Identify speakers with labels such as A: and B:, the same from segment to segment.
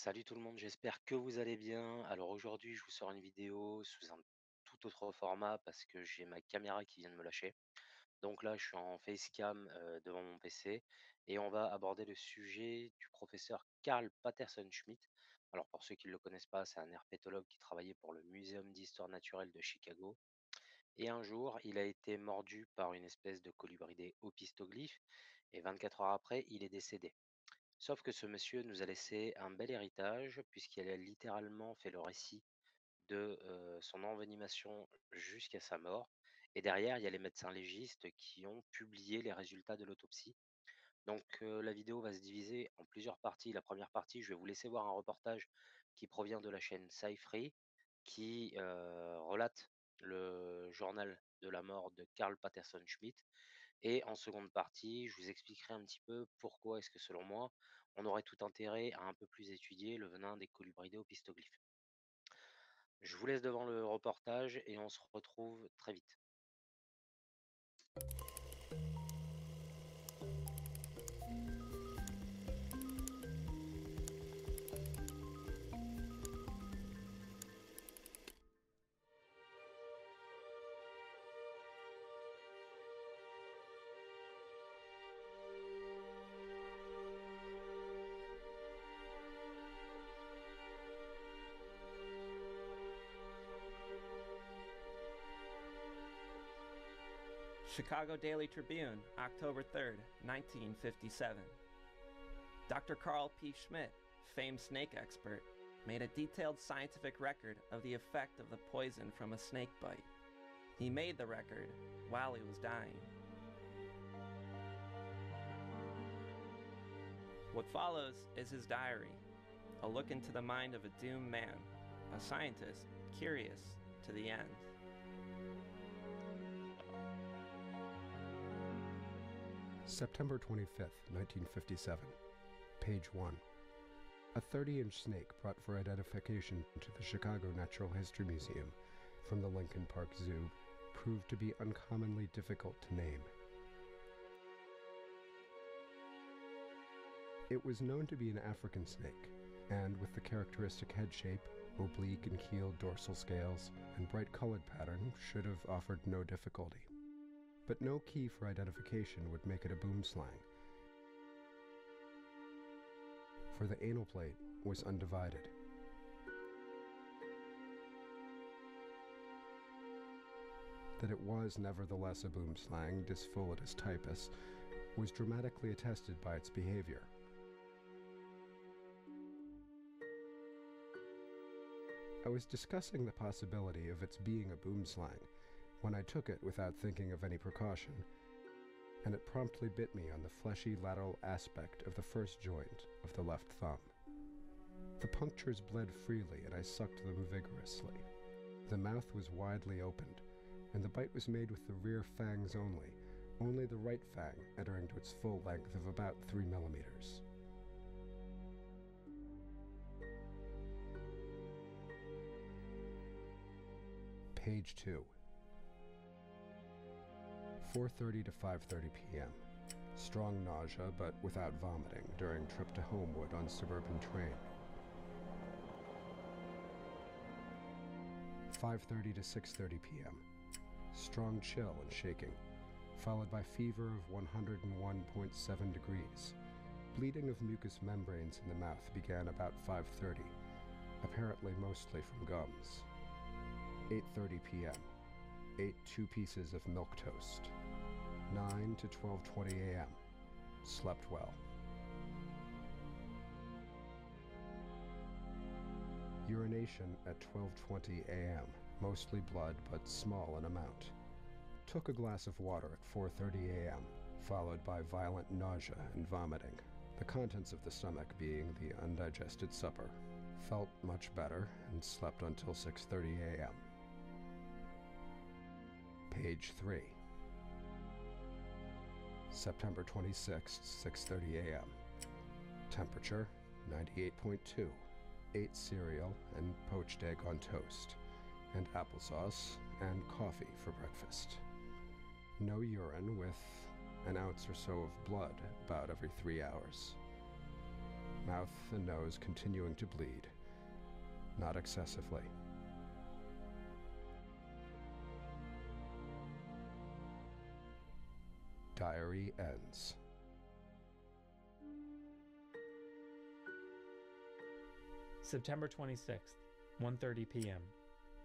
A: Salut tout le monde, j'espère que vous allez bien. Alors aujourd'hui, je vous sors une vidéo sous un tout autre format parce que j'ai ma caméra qui vient de me lâcher. Donc là, je suis en facecam devant mon PC et on va aborder le sujet du professeur Karl Patterson Schmidt. Alors pour ceux qui ne le connaissent pas, c'est un herpétologue qui travaillait pour le Muséum d'histoire naturelle de Chicago. Et un jour, il a été mordu par une espèce de colibridé opistoglyphe et 24 heures après, il est décédé. Sauf que ce monsieur nous a laissé un bel héritage puisqu'il a littéralement fait le récit de, son envenimation jusqu'à sa mort et derrière, il y a les médecins légistes qui ont publié les résultats de l'autopsie. Donc, la vidéo va se diviser en plusieurs parties. La première partie, je vais vous laisser voir un reportage qui provient de la chaîne Sci-Free qui, relate le journal de la mort de Karl Patterson Schmidt et en seconde partie, je vous expliquerai un petit peu pourquoi est-ce que selon moi, on aurait tout intérêt à un peu plus étudier le venin des colibridés au pistoglyphe. Je vous laisse devant le reportage et on se retrouve très vite.
B: Chicago Daily Tribune, October 3rd, 1957. Dr. Carl P. Schmidt, famed snake expert, made a detailed scientific record of the effect of the poison from a snake bite. He made the record while he was dying. What follows is his diary, a look into the mind of a doomed man, a scientist curious to the end.
C: September 25th, 1957. Page 1. A 30-inch snake brought for identification to the Chicago Natural History Museum from the Lincoln Park Zoo proved to be uncommonly difficult to name. It was known to be an African snake, and with the characteristic head shape, oblique and keeled dorsal scales, and bright-colored pattern, should have offered no difficulty. But no key for identification would make it a boomslang, for the anal plate was undivided. That it was nevertheless a boomslang, Dysphyletus typus, was dramatically attested by its behavior. I was discussing the possibility of its being a boomslang when I took it without thinking of any precaution, and it promptly bit me on the fleshy lateral aspect of the first joint of the left thumb. The punctures bled freely, and I sucked them vigorously. The mouth was widely opened, and the bite was made with the rear fangs only the right fang entering to its full length of about 3 millimeters. Page 2. 4:30 to 5:30 p.m. Strong nausea, but without vomiting, during trip to Homewood on suburban train. 5:30 to 6:30 p.m. Strong chill and shaking, followed by fever of 101.7 degrees. Bleeding of mucous membranes in the mouth began about 5:30, apparently mostly from gums. 8:30 p.m. Ate 2 pieces of milk toast. 9 to 12:20 a.m. Slept well. Urination at 12:20 a.m. Mostly blood, but small in amount. Took a glass of water at 4:30 a.m., followed by violent nausea and vomiting, the contents of the stomach being the undigested supper. Felt much better and slept until 6:30 a.m. Page 3. September 26th, 6:30 a.m. Temperature 98.2. Ate cereal and poached egg on toast, and applesauce and coffee for breakfast. No urine, with an ounce or so of blood about every 3 hours. mouth and nose continuing to bleed, not excessively. Diary ends.
D: September 26th, 1:30 p.m.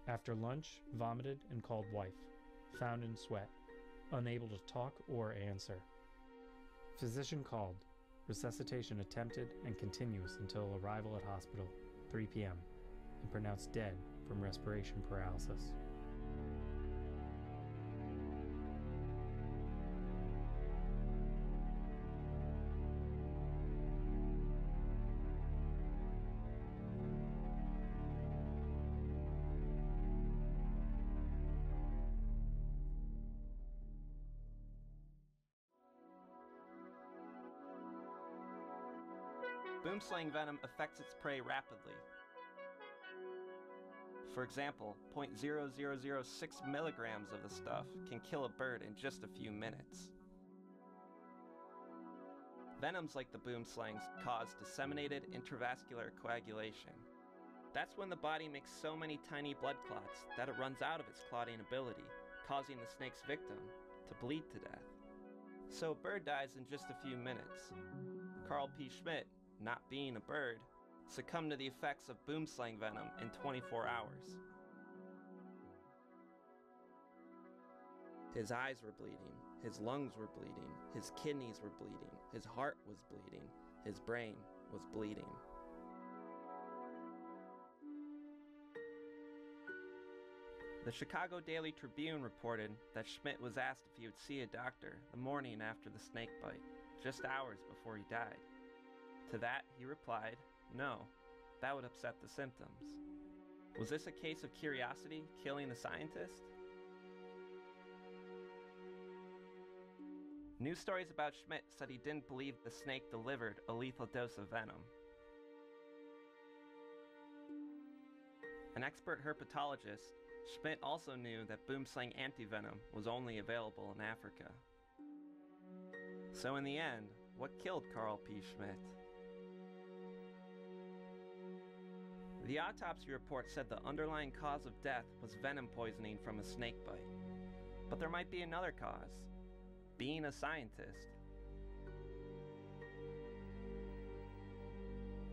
D: After lunch, vomited and called wife. Found in sweat. Unable to talk or answer. Physician called. Resuscitation attempted and continuous until arrival at hospital, 3 p.m. and pronounced dead from respiration paralysis.
B: Boomslang venom affects its prey rapidly. For example, 0.0006 milligrams of the stuff can kill a bird in just a few minutes. Venoms like the boomslangs cause disseminated intravascular coagulation. That's when the body makes so many tiny blood clots that it runs out of its clotting ability, causing the snake's victim to bleed to death. So a bird dies in just a few minutes. Carl P. Schmidt, not being a bird, succumbed to the effects of boomslang venom in 24 hours. His eyes were bleeding, his lungs were bleeding, his kidneys were bleeding, his heart was bleeding, his brain was bleeding. The Chicago Daily Tribune reported that Schmidt was asked if he would see a doctor the morning after the snake bite, just hours before he died. To that, he replied, no, that would upset the symptoms. Was this a case of curiosity killing the scientist? News stories about Schmidt said he didn't believe the snake delivered a lethal dose of venom. An expert herpetologist, Schmidt also knew that boomslang antivenom was only available in Africa. So in the end, what killed Carl P. Schmidt? The autopsy report said the underlying cause of death was venom poisoning from a snake bite. But there might be another cause: being a scientist.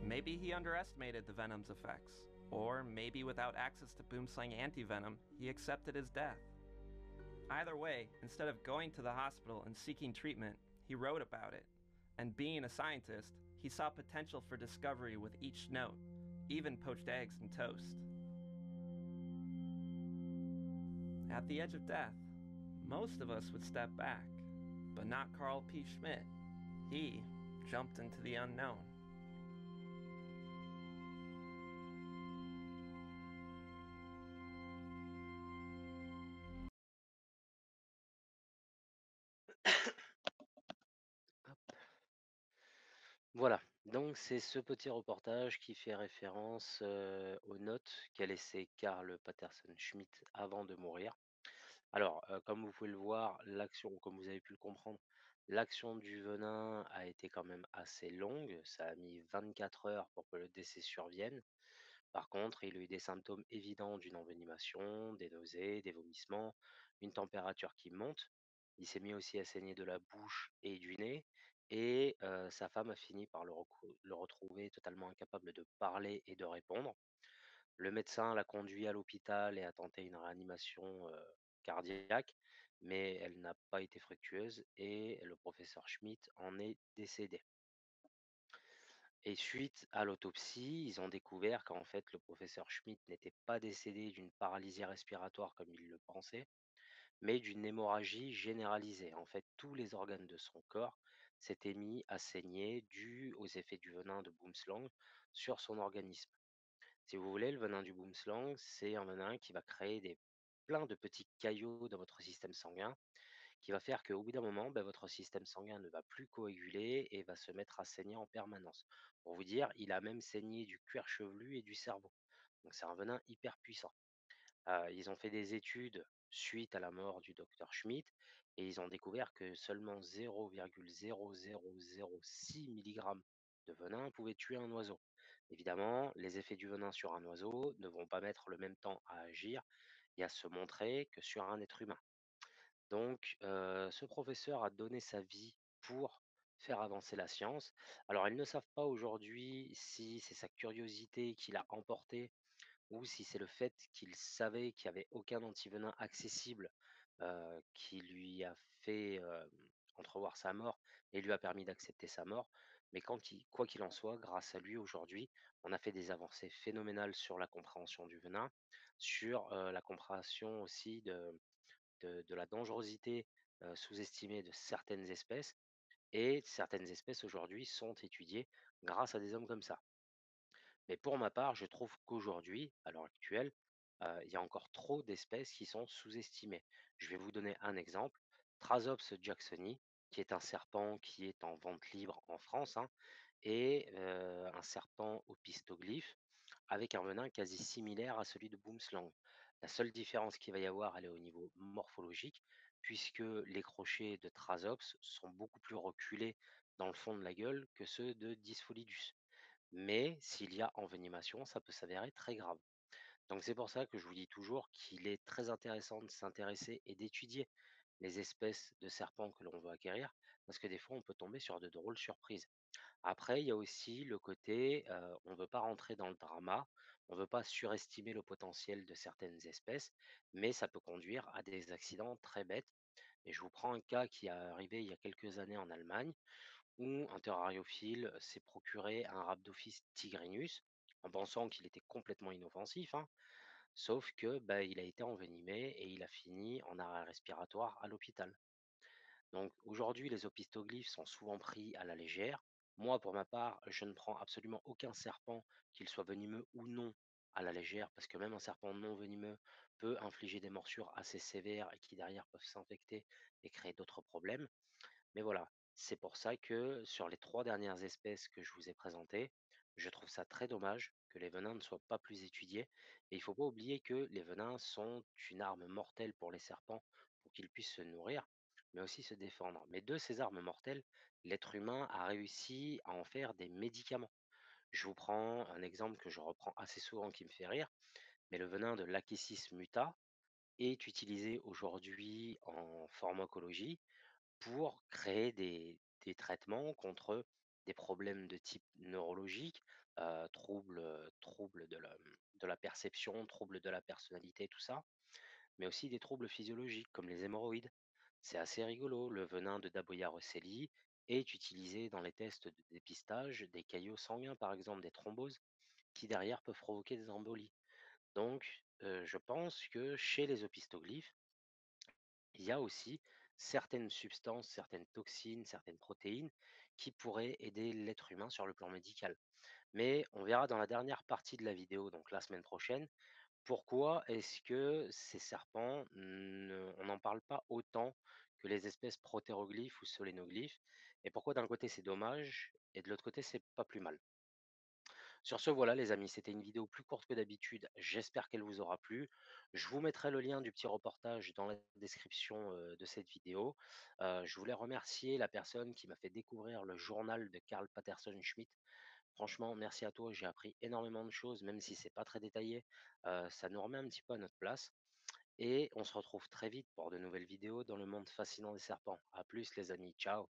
B: Maybe he underestimated the venom's effects, or maybe without access to boomslang antivenom, he accepted his death. Either way, instead of going to the hospital and seeking treatment, he wrote about it. And being a scientist, he saw potential for discovery with each note, even poached eggs and toast. At the edge of death, most of us would step back, but not Carl P. Schmidt. He jumped into the unknown.
A: Voilà, donc c'est ce petit reportage qui fait référence aux notes qu'a laissé Karl Patterson Schmidt avant de mourir. Alors, comme vous pouvez le voir, l'action, ou comme vous avez pu le comprendre, l'action du venin a été quand même assez longue. Ça a mis 24 heures pour que le décès survienne. Par contre, il a eu des symptômes évidents d'une envenimation, des nausées, des vomissements, une température qui monte. Il s'est mis aussi à saigner de la bouche et du nez. Et sa femme a fini par le retrouver totalement incapable de parler et de répondre. Le médecin l'a conduit à l'hôpital et a tenté une réanimation cardiaque, mais elle n'a pas été fructueuse et le professeur Schmidt en est décédé. Et suite à l'autopsie, ils ont découvert qu'en fait le professeur Schmidt n'était pas décédé d'une paralysie respiratoire comme il le pensait, mais d'une hémorragie généralisée. En fait, tous les organes de son corps s'étaient mis à saigner dû aux effets du venin de Boomslang sur son organisme. Si vous voulez, le venin du Boomslang, c'est un venin qui va créer plein de petits caillots dans votre système sanguin, qui va faire qu'au bout d'un moment, ben, votre système sanguin ne va plus coaguler et va se mettre à saigner en permanence. Pour vous dire, il a même saigné du cuir chevelu et du cerveau. Donc c'est un venin hyper puissant. Ils ont fait des études suite à la mort du docteur Schmidt et ils ont découvert que seulement 0,0006 mg de venin pouvait tuer un oiseau. Évidemment, les effets du venin sur un oiseau ne vont pas mettre le même temps à agir et à se montrer que sur un être humain. Donc, ce professeur a donné sa vie pour faire avancer la science. Alors, ils ne savent pas aujourd'hui si c'est sa curiosité qui l'a emporté ou si c'est le fait qu'il savait qu'il y avait aucun antivenin accessible, qui lui a fait, entrevoir sa mort et lui a permis d'accepter sa mort. Mais quoi qu'il en soit, grâce à lui aujourd'hui, on a fait des avancées phénoménales sur la compréhension du venin, sur, la compréhension aussi de la dangerosité, sous-estimée de certaines espèces et certaines espèces aujourd'hui sont étudiées grâce à des hommes comme ça. Mais pour ma part, je trouve qu'aujourd'hui, à l'heure actuelle, il y a encore trop d'espèces qui sont sous-estimées. Je vais vous donner un exemple. Trasops jacksoni, qui est un serpent qui est en vente libre en France, hein, et un serpent au pistoglyphe avec un venin quasi similaire à celui de Boomslang. La seule différence qu'il va y avoir, elle est au niveau morphologique, puisque les crochets de Trasops sont beaucoup plus reculés dans le fond de la gueule que ceux de Dyspholidus. Mais s'il y a envenimation, ça peut s'avérer très grave. Donc c'est pour ça que je vous dis toujours qu'il est très intéressant de s'intéresser et d'étudier les espèces de serpents que l'on veut acquérir, parce que des fois on peut tomber sur de drôles surprises. Après, il y a aussi le côté, on ne veut pas rentrer dans le drama, on ne veut pas surestimer le potentiel de certaines espèces, mais ça peut conduire à des accidents très bêtes. Et je vous prends un cas qui est arrivé il y a quelques années en Allemagne où un terrariophile s'est procuré un Rhabdophis tigrinus en pensant qu'il était complètement inoffensif, hein, sauf que bah, il a été envenimé et il a fini en arrêt respiratoire à l'hôpital. Donc aujourd'hui, les opistoglyphes sont souvent pris à la légère. Moi, pour ma part, je ne prends absolument aucun serpent, qu'il soit venimeux ou non, à la légère, parce que même un serpent non venimeux peut infliger des morsures assez sévères et qui derrière peuvent s'infecter et créer d'autres problèmes. Mais voilà, c'est pour ça que sur les 3 dernières espèces que je vous ai présentées, je trouve ça très dommage que les venins ne soient pas plus étudiés et il ne faut pas oublier que les venins sont une arme mortelle pour les serpents pour qu'ils puissent se nourrir, mais aussi se défendre. Mais de ces armes mortelles, l'être humain a réussi à en faire des médicaments. Je vous prends un exemple que je reprends assez souvent qui me fait rire, mais le venin de Lachesis muta est utilisé aujourd'hui en pharmacologie pour créer des traitements contre des problèmes de type neurologique, troubles de la perception, troubles de la personnalité, tout ça, mais aussi des troubles physiologiques comme les hémorroïdes. C'est assez rigolo. Le venin de Daboya Rosselli est utilisé dans les tests de dépistage des caillots sanguins, par exemple des thromboses, qui derrière peuvent provoquer des embolies. Donc, je pense que chez les opistoglyphes, il y a aussi certaines substances, certaines toxines, certaines protéines qui pourraient aider l'être humain sur le plan médical. Mais on verra dans la dernière partie de la vidéo, donc la semaine prochaine, pourquoi est-ce que ces serpents, on n'en parle pas autant que les espèces protéroglyphes ou solénoglyphes, et pourquoi d'un côté c'est dommage et de l'autre côté c'est pas plus mal. Sur ce, voilà les amis, c'était une vidéo plus courte que d'habitude. J'espère qu'elle vous aura plu. Je vous mettrai le lien du petit reportage dans la description de cette vidéo. Je voulais remercier la personne qui m'a fait découvrir le journal de Karl Patterson Schmidt. Franchement, merci à toi. J'ai appris énormément de choses, même si c'est pas très détaillé. Ça nous remet un petit peu à notre place. Et on se retrouve très vite pour de nouvelles vidéos dans le monde fascinant des serpents. À plus les amis. Ciao.